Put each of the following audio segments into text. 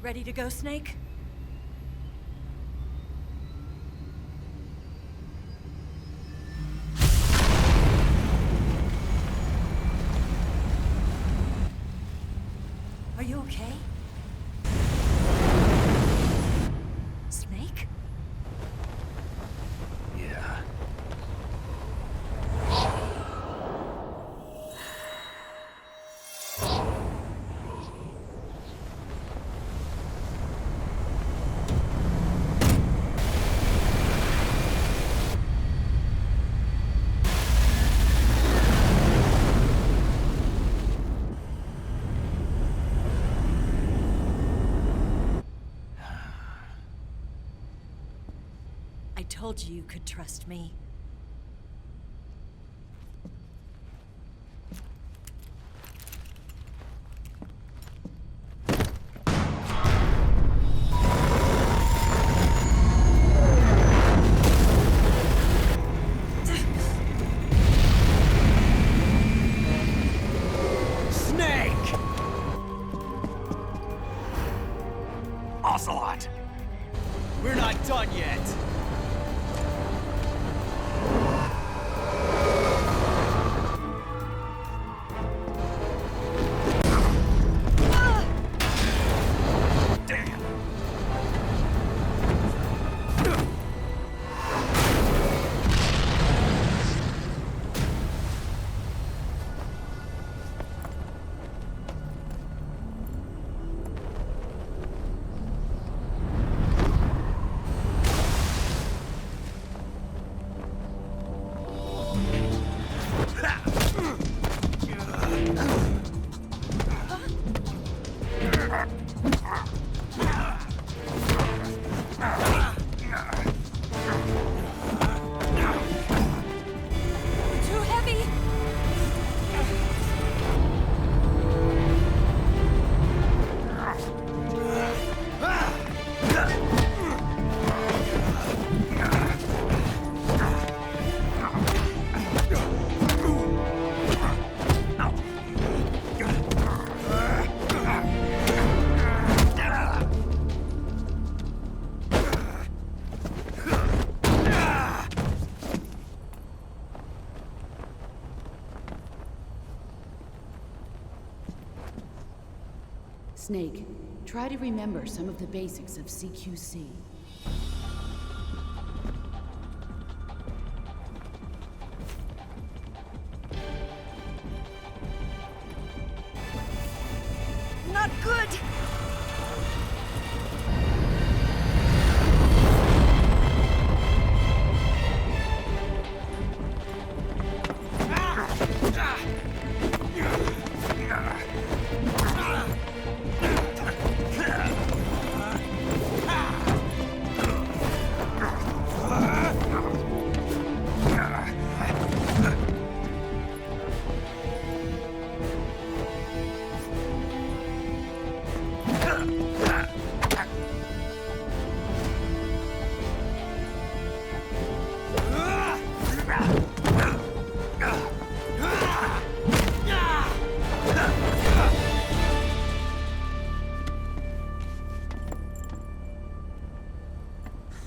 Ready to go, Snake? Are you okay? Snake? Yeah. I told you you could trust me. Snake! Ocelot! We're not done yet! Too heavy! Snake, try to remember some of the basics of CQC. Not good!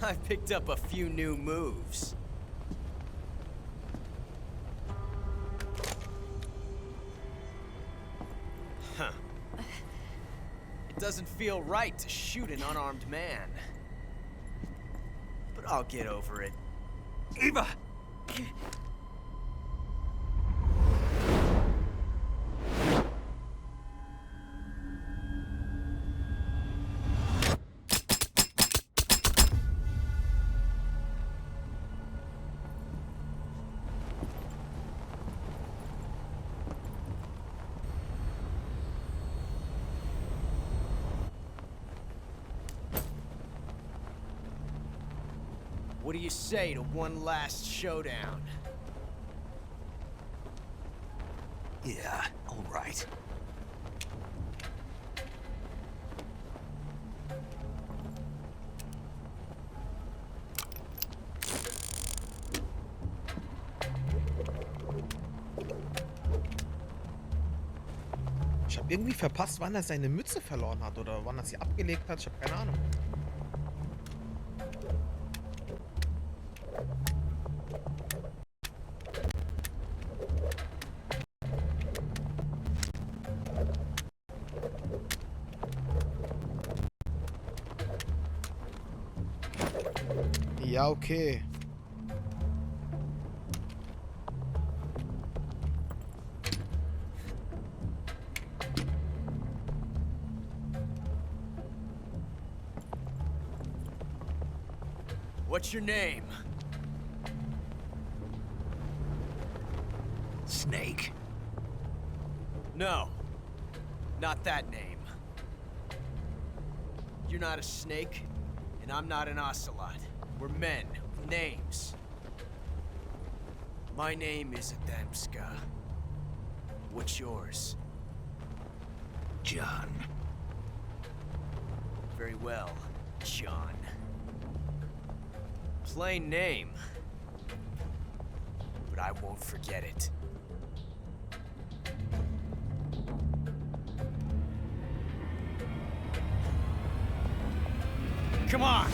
I picked up a few new moves. Huh. It doesn't feel right to shoot an unarmed man. But I'll get over it. Eva! What do you say to one last showdown? Yeah, all right. irgendwie verpasst, wann er seine Mütze verloren hat oder wann er sie abgelegt hat. Ich habe keine Ahnung. Ja, okay. What's your name? Snake. No, not that name. You're not a snake, and I'm not an ocelot. We're men with names. My name is Adamska. What's yours? John. Very well, John. Plain name. But I won't forget it. Come on!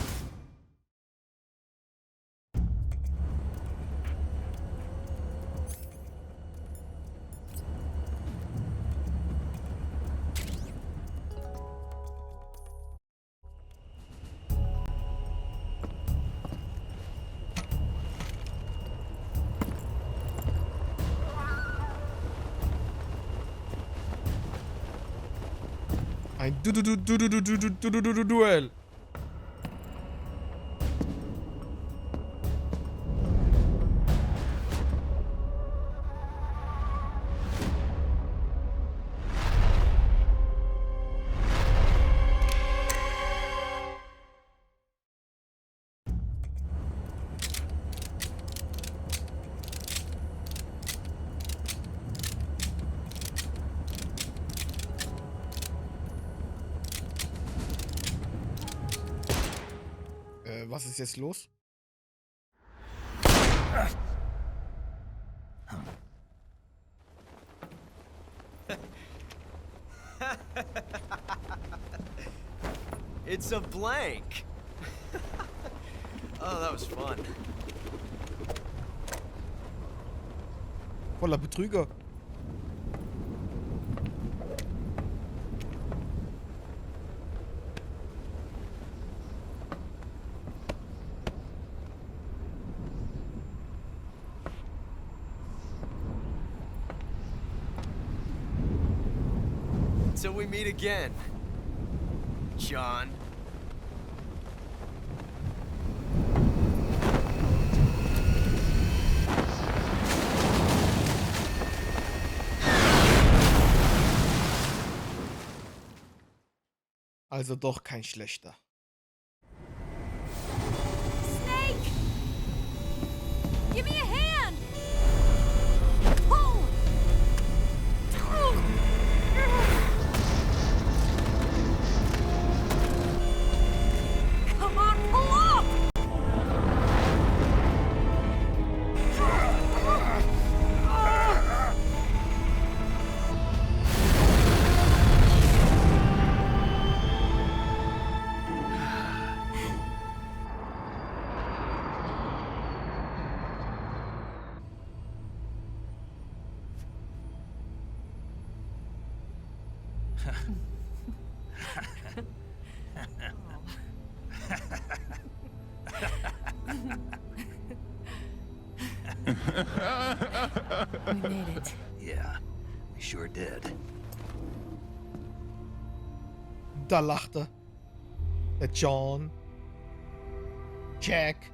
Ein Duell. Was ist jetzt los? It's a blank. Oh, that was fun. Voller Betrüger. Till we meet again, John. Also doch kein schlechter. Snake! Give me a hand! Pull! Come on, pull up! We made it. Yeah, we sure did. Da lachte der John. Jack.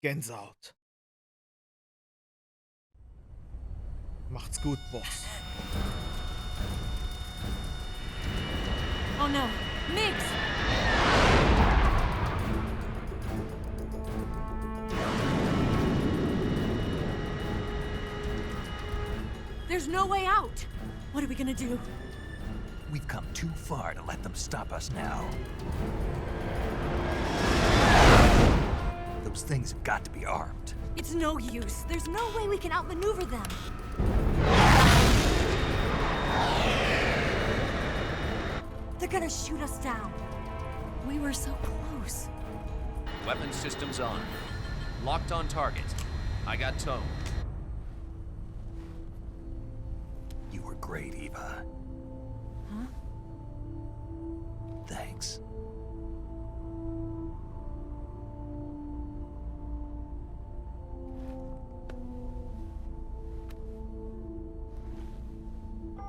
Gänsehaut. Macht's gut, Boss. Oh no, Mix! There's no way out! What are we gonna do? We've come too far to let them stop us now. Those things have got to be armed. It's no use. There's no way we can outmaneuver them. They're gonna shoot us down. We were so close. Weapon systems on. Locked on target. I got tone. You were great, Eva. Huh? Thanks.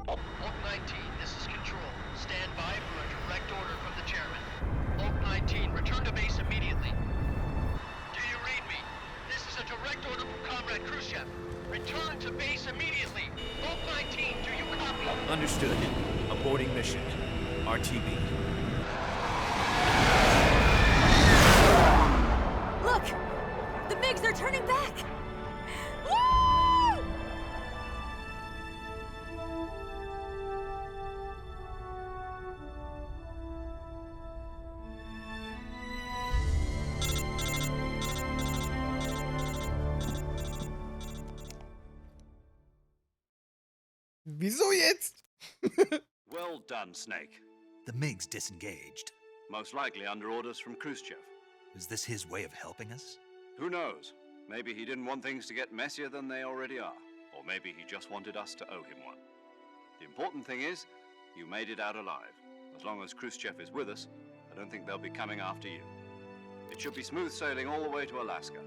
Oak 19, this is Control. Stand by for a direct order from the chairman. Oak 19, return to base immediately. Do you read me? This is a direct order from Comrade Khrushchev. Return to base immediately. Oak 19, do you copy? Understood. Aborting mission. RTB. Look! The MiGs are turning back! Woo! Wieso jetzt? Well done, Snake. The MiGs disengaged. Most likely under orders from Khrushchev. Is this his way of helping us? Who knows? Maybe he didn't want things to get messier than they already are. Or maybe he just wanted us to owe him one. The important thing is, you made it out alive. As long as Khrushchev is with us, I don't think they'll be coming after you. It should be smooth sailing all the way to Alaska.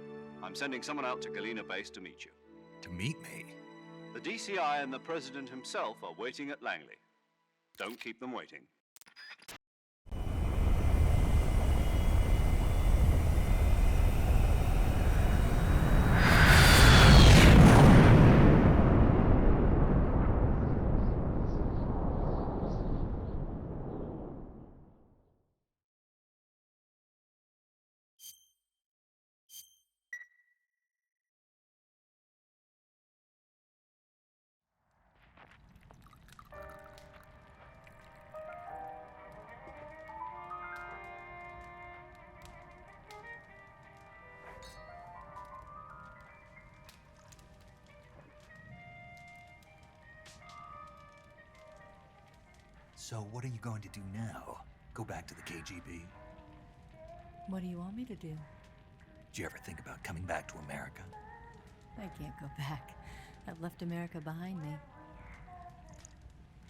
I'm sending someone out to Galena Base to meet you. To meet me? The DCI and the President himself are waiting at Langley. Don't keep them waiting. So what are you going to do now? Go back to the KGB? What do you want me to do? Did you ever think about coming back to America? I can't go back. I've left America behind me.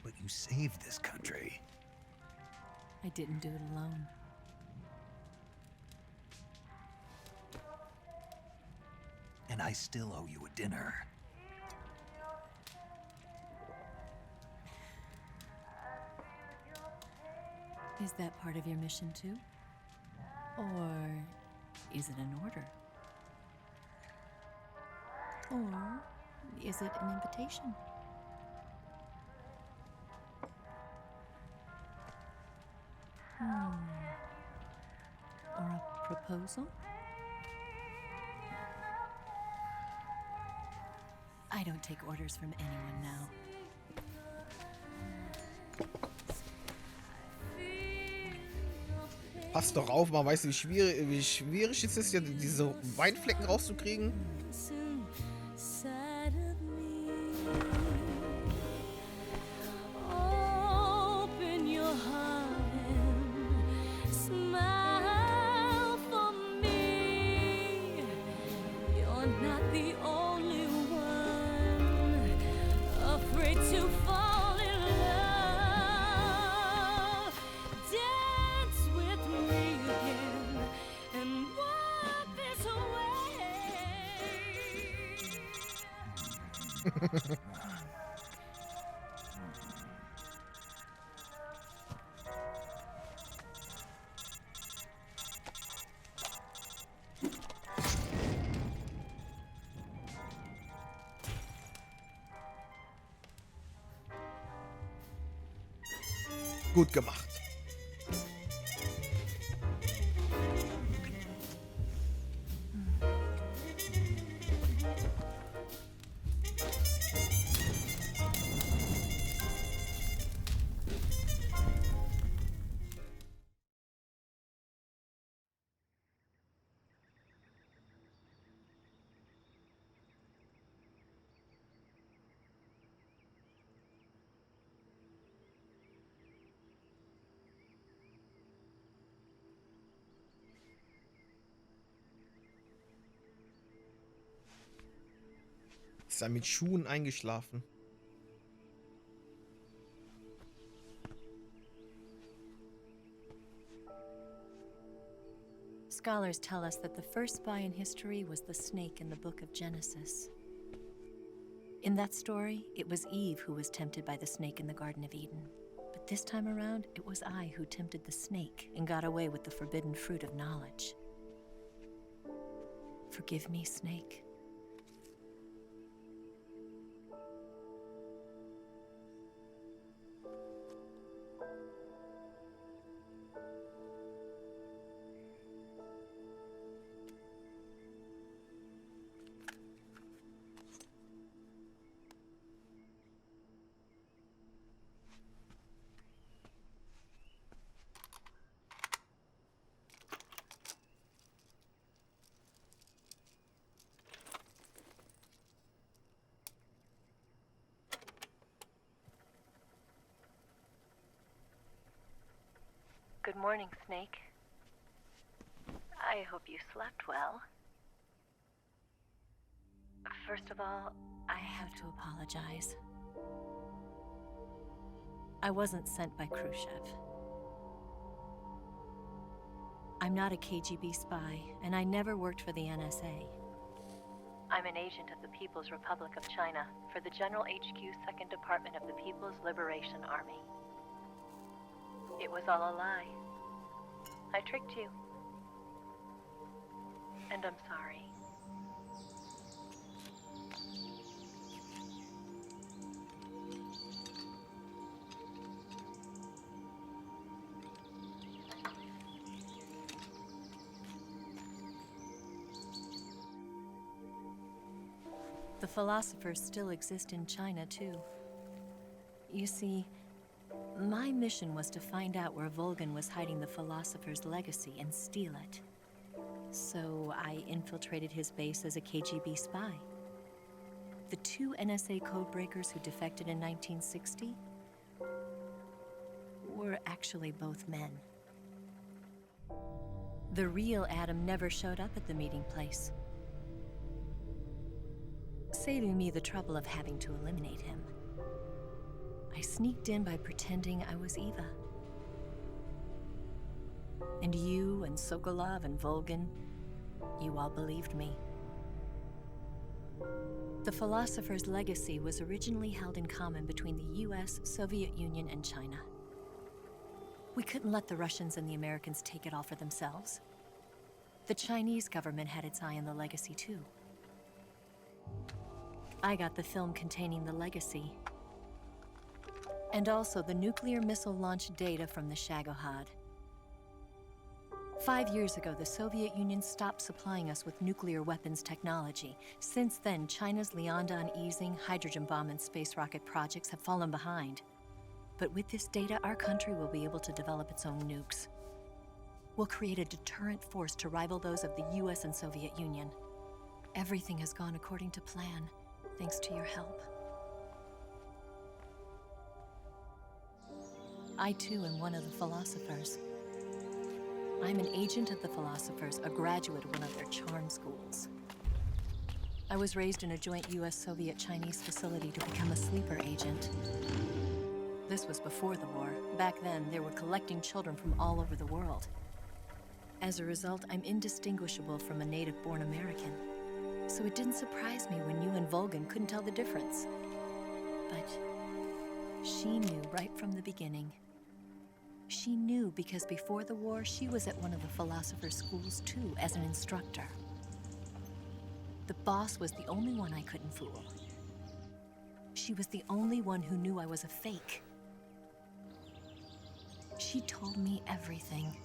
But you saved this country. I didn't do it alone. And I still owe you a dinner. Is that part of your mission too? Or is it an order? Or is it an invitation? Or a proposal? I don't take orders from anyone now. Pass doch auf, man weiß, wie schwierig es ist, ja, diese Weinflecken rauszukriegen. Gut gemacht. Ist er mit Schuhen eingeschlafen? Scholars tell us that the first spy in history was the snake in the book of Genesis. In that story, it was Eve who was tempted by the snake in the Garden of Eden. But this time around, it was I who tempted the snake and got away with the forbidden fruit of knowledge. Forgive me, Snake. Good morning, Snake. I hope you slept well. First of all, I have to apologize. I wasn't sent by Khrushchev. I'm not a KGB spy, and I never worked for the NSA. I'm an agent of the People's Republic of China for the General HQ 2nd Department of the People's Liberation Army. It was all a lie. I tricked you. And I'm sorry. The philosophers still exist in China, too. You see, my mission was to find out where Volgan was hiding the philosopher's legacy and steal it. So I infiltrated his base as a KGB spy. The 2 NSA codebreakers who defected in 1960 were actually both men. The real Adam never showed up at the meeting place, saving me the trouble of having to eliminate him. I sneaked in by pretending I was Eva. And you and Sokolov and Volgan, you all believed me. The philosopher's legacy was originally held in common between the US, Soviet Union, and China. We couldn't let the Russians and the Americans take it all for themselves. The Chinese government had its eye on the legacy too. I got the film containing the legacy, and also the nuclear missile launch data from the Shagohod. 5 years ago, the Soviet Union stopped supplying us with nuclear weapons technology. Since then, China's Liaodong easing, hydrogen bomb, and space rocket projects have fallen behind. But with this data, our country will be able to develop its own nukes. We'll create a deterrent force to rival those of the US and Soviet Union. Everything has gone according to plan, thanks to your help. I too am one of the philosophers. I'm an agent of the philosophers, a graduate of one of their charm schools. I was raised in a joint US-Soviet-Chinese facility to become a sleeper agent. This was before the war. Back then, they were collecting children from all over the world. As a result, I'm indistinguishable from a native-born American. So it didn't surprise me when you and Volgan couldn't tell the difference. But she knew right from the beginning. She knew because before the war, she was at one of the philosopher's schools too, as an instructor. The boss was the only one I couldn't fool. She was the only one who knew I was a fake. She told me everything.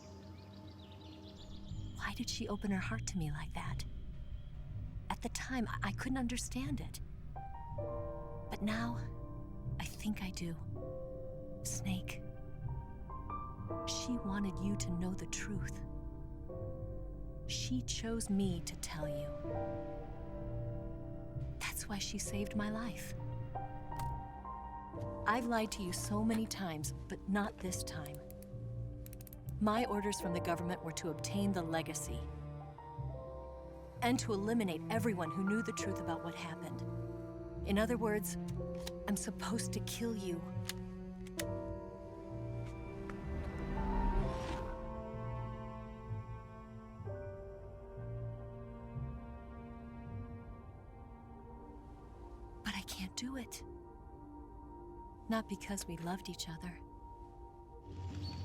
Why did she open her heart to me like that? At the time, I couldn't understand it. But now, I think I do. Snake. She wanted you to know the truth. She chose me to tell you. That's why she saved my life. I've lied to you so many times, but not this time. My orders from the government were to obtain the legacy and to eliminate everyone who knew the truth about what happened. In other words, I'm supposed to kill you. But I can't do it. Not because we loved each other.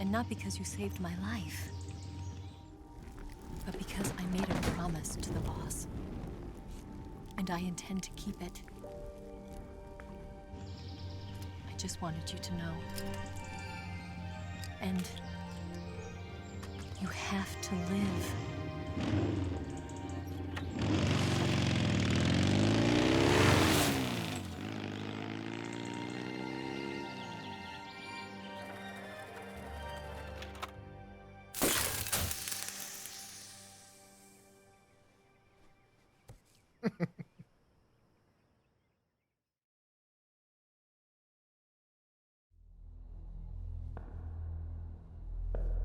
And not because you saved my life. But because I made a promise to the boss. And I intend to keep it. I just wanted you to know. And you have to live.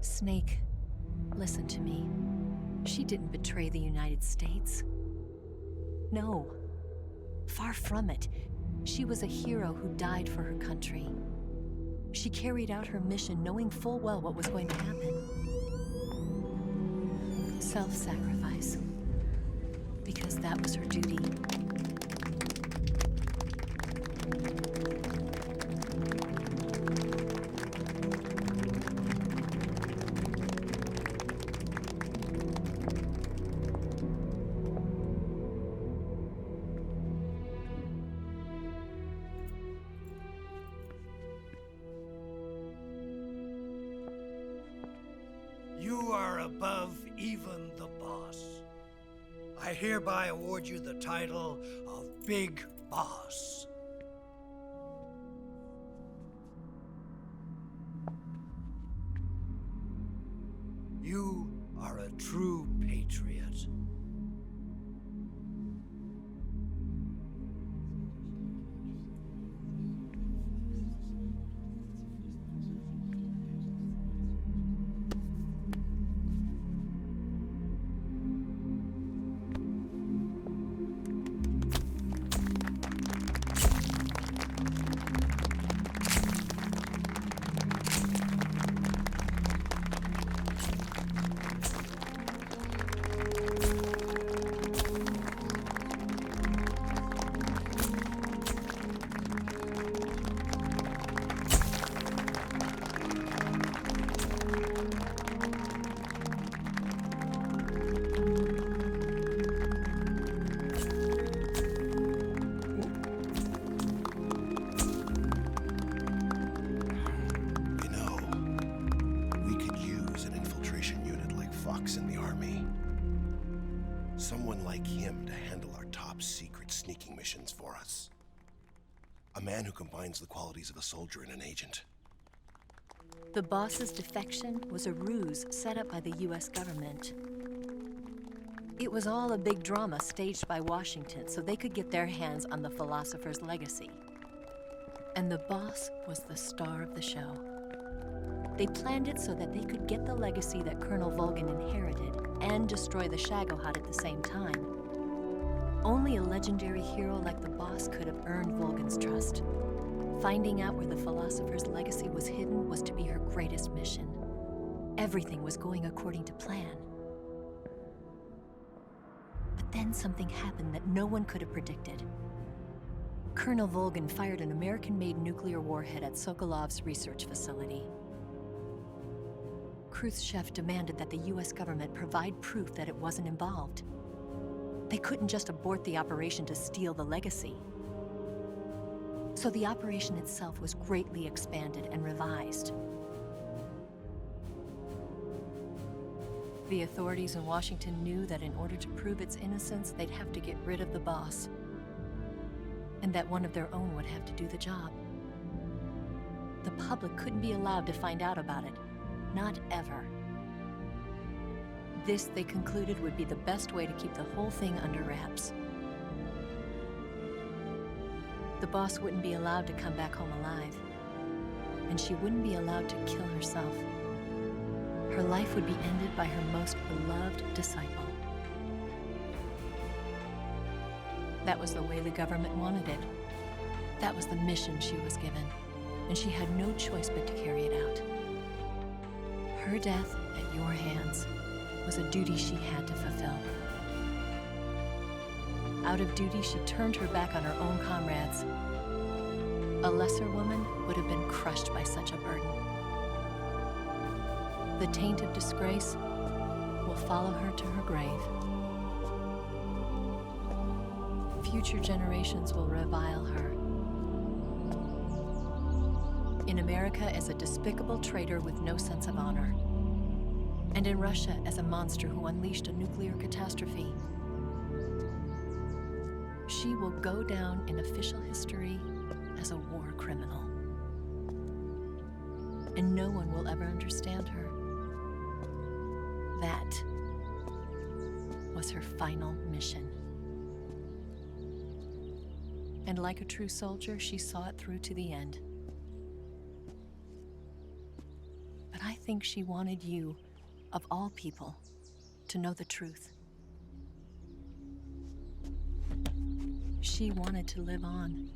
Snake, listen to me. She didn't betray the United States. No, far from it. She was a hero who died for her country. She carried out her mission knowing full well what was going to happen. Self-sacrifice. Because that was her duty. You are above even the boss. I hereby award you the title of Big Boss. You are a true patriot. Someone like him to handle our top secret sneaking missions for us. A man who combines the qualities of a soldier and an agent. The boss's defection was a ruse set up by the US government. It was all a big drama staged by Washington so they could get their hands on the philosopher's legacy. And the boss was the star of the show. They planned it so that they could get the legacy that Colonel Volgin inherited and destroy the Shagohod at the same time. Only a legendary hero like the boss could have earned Volgin's trust. Finding out where the philosopher's legacy was hidden was to be her greatest mission. Everything was going according to plan. But then something happened that no one could have predicted. Colonel Volgin fired an American-made nuclear warhead at Sokolov's research facility. Khrushchev demanded that the US government provide proof that it wasn't involved. They couldn't just abort the operation to steal the legacy. So the operation itself was greatly expanded and revised. The authorities in Washington knew that in order to prove its innocence, they'd have to get rid of the boss. And that one of their own would have to do the job. The public couldn't be allowed to find out about it. Not ever. This, they concluded, would be the best way to keep the whole thing under wraps. The boss wouldn't be allowed to come back home alive. And she wouldn't be allowed to kill herself. Her life would be ended by her most beloved disciple. That was the way the government wanted it. That was the mission she was given, and she had no choice but to carry it out. Her death at your hands was a duty she had to fulfill. Out of duty, she turned her back on her own comrades. A lesser woman would have been crushed by such a burden. The taint of disgrace will follow her to her grave. Future generations will revile her. In America as a despicable traitor with no sense of honor. And in Russia as a monster who unleashed a nuclear catastrophe. She will go down in official history as a war criminal. And no one will ever understand her. That was her final mission. And like a true soldier, she saw it through to the end. But I think she wanted you, of all people, to know the truth. She wanted to live on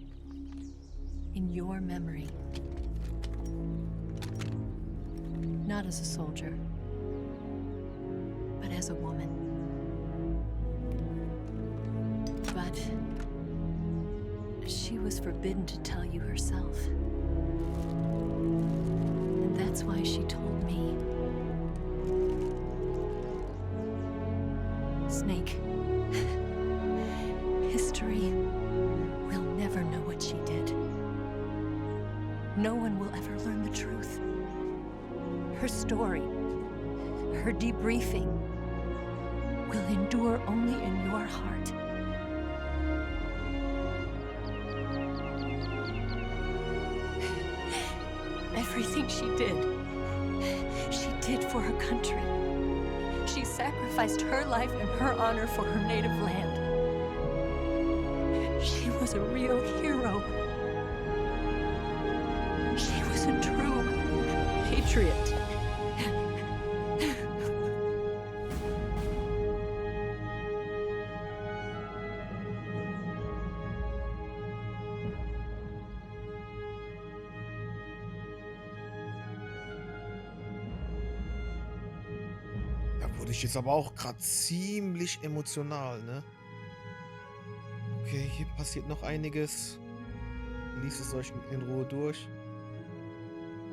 in your memory. Not as a soldier, but as a woman. But she was forbidden to tell you herself. And that's why she told me. Snake, history will never know what she did. No one will ever learn the truth. Her story, her debriefing, will endure only in your heart. Everything she did for her country. She sacrificed her life and her honor for her native land. She was a real hero. She was a true patriot. Wurde ich jetzt aber auch gerade ziemlich emotional, ne? Okay, hier passiert noch einiges. Lies es euch in Ruhe durch.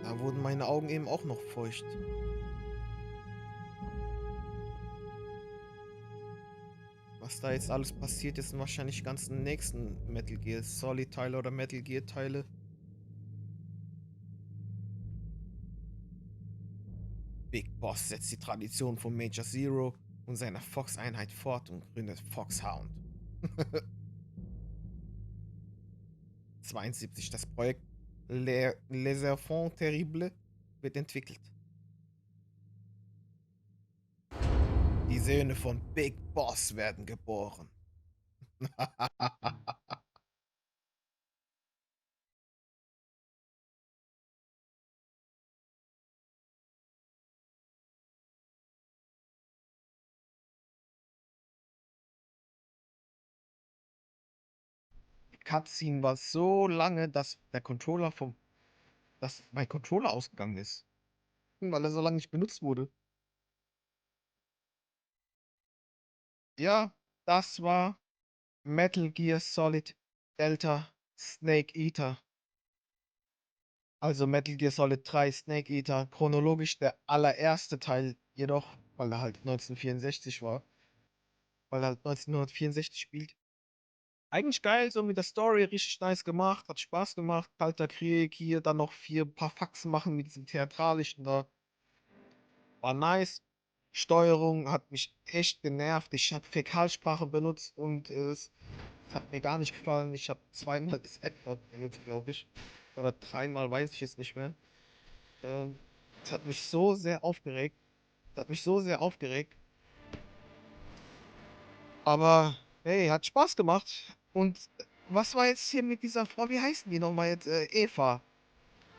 Da wurden meine Augen eben auch noch feucht. Was da jetzt alles passiert, ist wahrscheinlich die ganzen nächsten Metal Gear Solid Teile oder Metal Gear Teile. Big Boss setzt die Tradition von Major Zero und seiner Fox-Einheit fort und gründet Foxhound. 72. Das Projekt Les Enfants Terribles wird entwickelt. Die Söhne von Big Boss werden geboren. Cutscene war so lange, dass mein Controller ausgegangen ist. Weil er so lange nicht benutzt wurde. Ja, das war Metal Gear Solid Delta Snake Eater. Also Metal Gear Solid 3 Snake Eater. Chronologisch der allererste Teil jedoch, weil er halt 1964 war. Weil er halt 1964 spielt. Eigentlich geil, so mit der Story, richtig nice gemacht, hat Spaß gemacht, Kalter Krieg, hier dann noch paar Faxen machen mit diesem Theatralischen da. War nice. Steuerung hat mich echt genervt, ich habe Fäkalsprache benutzt und es hat mir gar nicht gefallen. Ich habe zweimal das Edward benutzt, glaube ich. Oder dreimal, weiß ich jetzt nicht mehr. Es hat mich so sehr aufgeregt. Aber hey, hat Spaß gemacht. Und was war jetzt hier mit dieser Frau? Wie heißen die nochmal jetzt? Eva.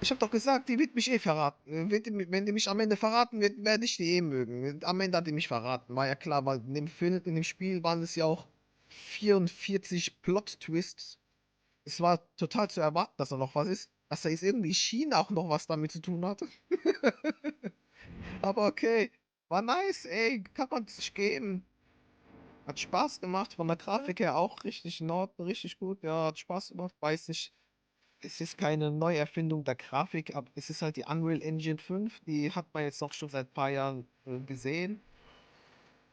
Ich hab doch gesagt, die wird mich eh verraten. Wenn die mich am Ende verraten wird, werde ich die eh mögen. Am Ende hat die mich verraten. War ja klar, weil in dem Film, in dem Spiel waren es ja auch 44 Plot-Twists. Es war total zu erwarten, dass da noch was ist. Dass da jetzt irgendwie China auch noch was damit zu tun hatte. Aber okay. War nice, ey. Kann man sich geben. Hat Spaß gemacht. Von der Grafik her auch richtig in Ordnung, richtig gut. Ja, hat Spaß gemacht. Weiß nicht. Es ist keine Neuerfindung der Grafik, aber es ist halt die Unreal Engine 5. Die hat man jetzt auch schon seit ein paar Jahren gesehen.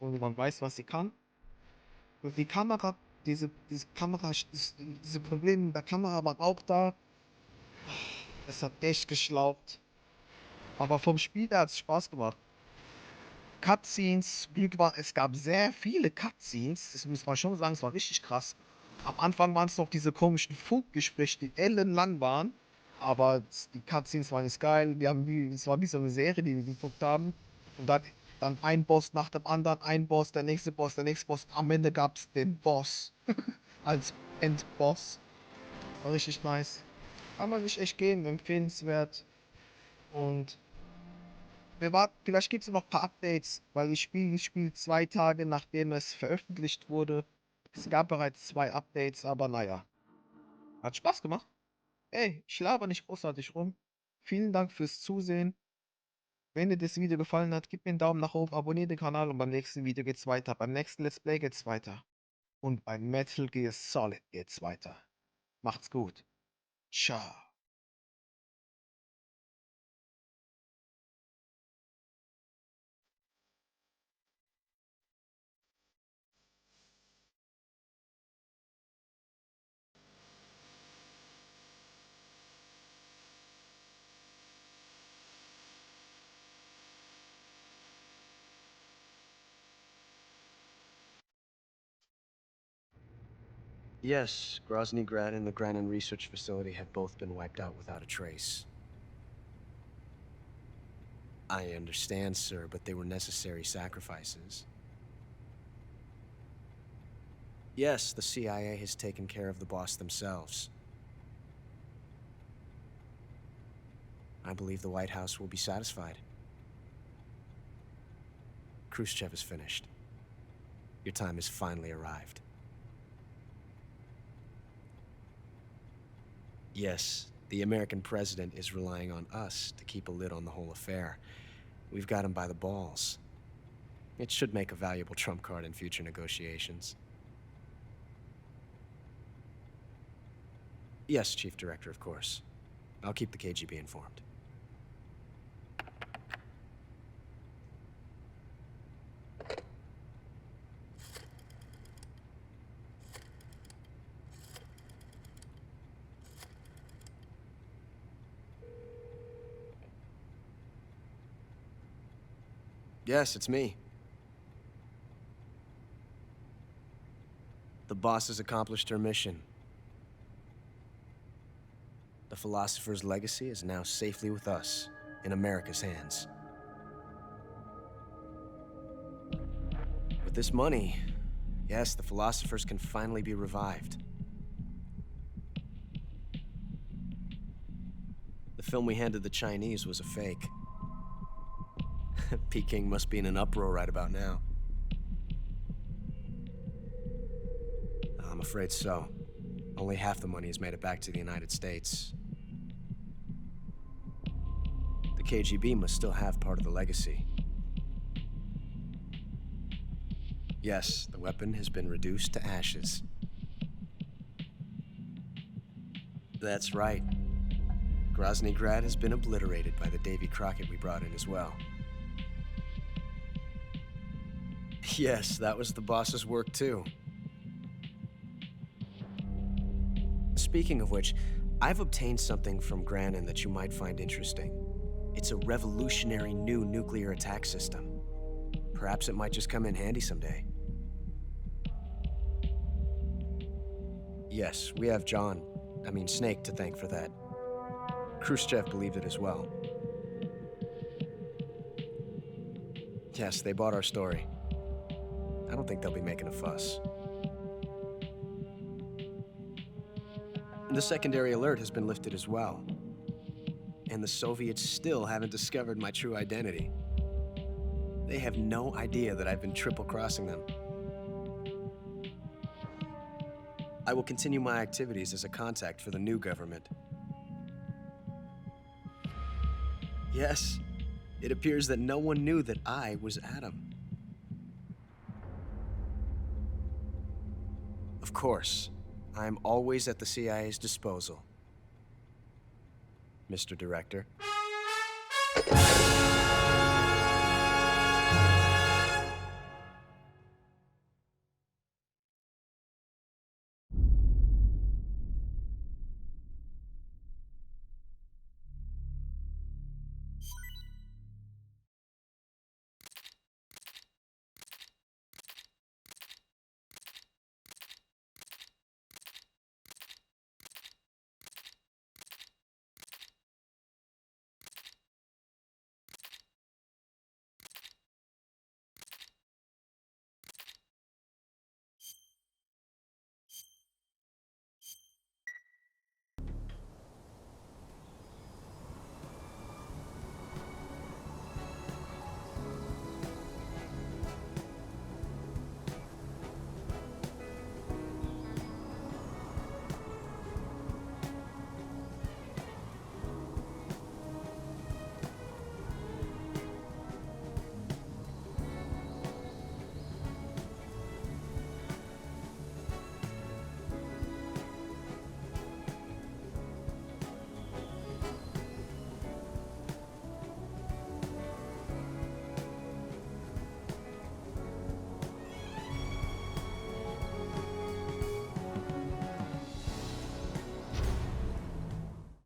Und man weiß, was sie kann. Und die Kamera, diese Kamera, diese Probleme mit der Kamera waren auch da. Es hat echt geschlaucht. Aber vom Spiel her hat es Spaß gemacht. Cutscenes, es gab sehr viele Cutscenes. Das muss man schon sagen, es war richtig krass. Am Anfang waren es noch diese komischen Funkgespräche, die ellenlang waren. Aber die Cutscenes waren jetzt geil. Es war wie so eine Serie, die wir geguckt haben. Und dann ein Boss nach dem anderen, ein Boss, der nächste Boss, der nächste Boss. Am Ende gab es den Boss als Endboss. War richtig nice. Kann man sich echt geben, empfehlenswert. Und vielleicht gibt es noch ein paar Updates, weil ich spiele das Spiel 2 Tage nachdem es veröffentlicht wurde. Es gab bereits 2 Updates, aber naja. Hat Spaß gemacht. Ey, ich laber nicht großartig rum. Vielen Dank fürs Zusehen. Wenn dir das Video gefallen hat, gib mir einen Daumen nach oben, abonniere den Kanal und beim nächsten Video geht's weiter. Beim nächsten Let's Play geht's weiter. Und beim Metal Gear Solid geht's weiter. Macht's gut. Ciao. Yes, Grozny Grad and the Granin Research Facility have both been wiped out without a trace. I understand, sir, but they were necessary sacrifices. Yes, the CIA has taken care of the boss themselves. I believe the White House will be satisfied. Khrushchev is finished. Your time has finally arrived. Yes, the American president is relying on us to keep a lid on the whole affair. We've got him by the balls. It should make a valuable trump card in future negotiations. Yes, Chief Director, of course. I'll keep the KGB informed. Yes, it's me. The boss has accomplished her mission. The philosopher's legacy is now safely with us, in America's hands. With this money, yes, the philosophers can finally be revived. The film we handed the Chinese was a fake. Peking must be in an uproar right about now. I'm afraid so. Only half the money has made it back to the United States. The KGB must still have part of the legacy. Yes, the weapon has been reduced to ashes. That's right. Grozny Grad has been obliterated by the Davy Crockett we brought in as well. Yes, that was the boss's work too. Speaking of which, I've obtained something from Granin that you might find interesting. It's a revolutionary new nuclear attack system. Perhaps it might just come in handy someday. Yes, we have Snake to thank for that. Khrushchev believed it as well. Yes, they bought our story. I don't think they'll be making a fuss. The secondary alert has been lifted as well. And the Soviets still haven't discovered my true identity. They have no idea that I've been triple-crossing them. I will continue my activities as a contact for the new government. Yes, it appears that no one knew that I was Adam. Of course, I am always at the CIA's disposal, Mr. Director.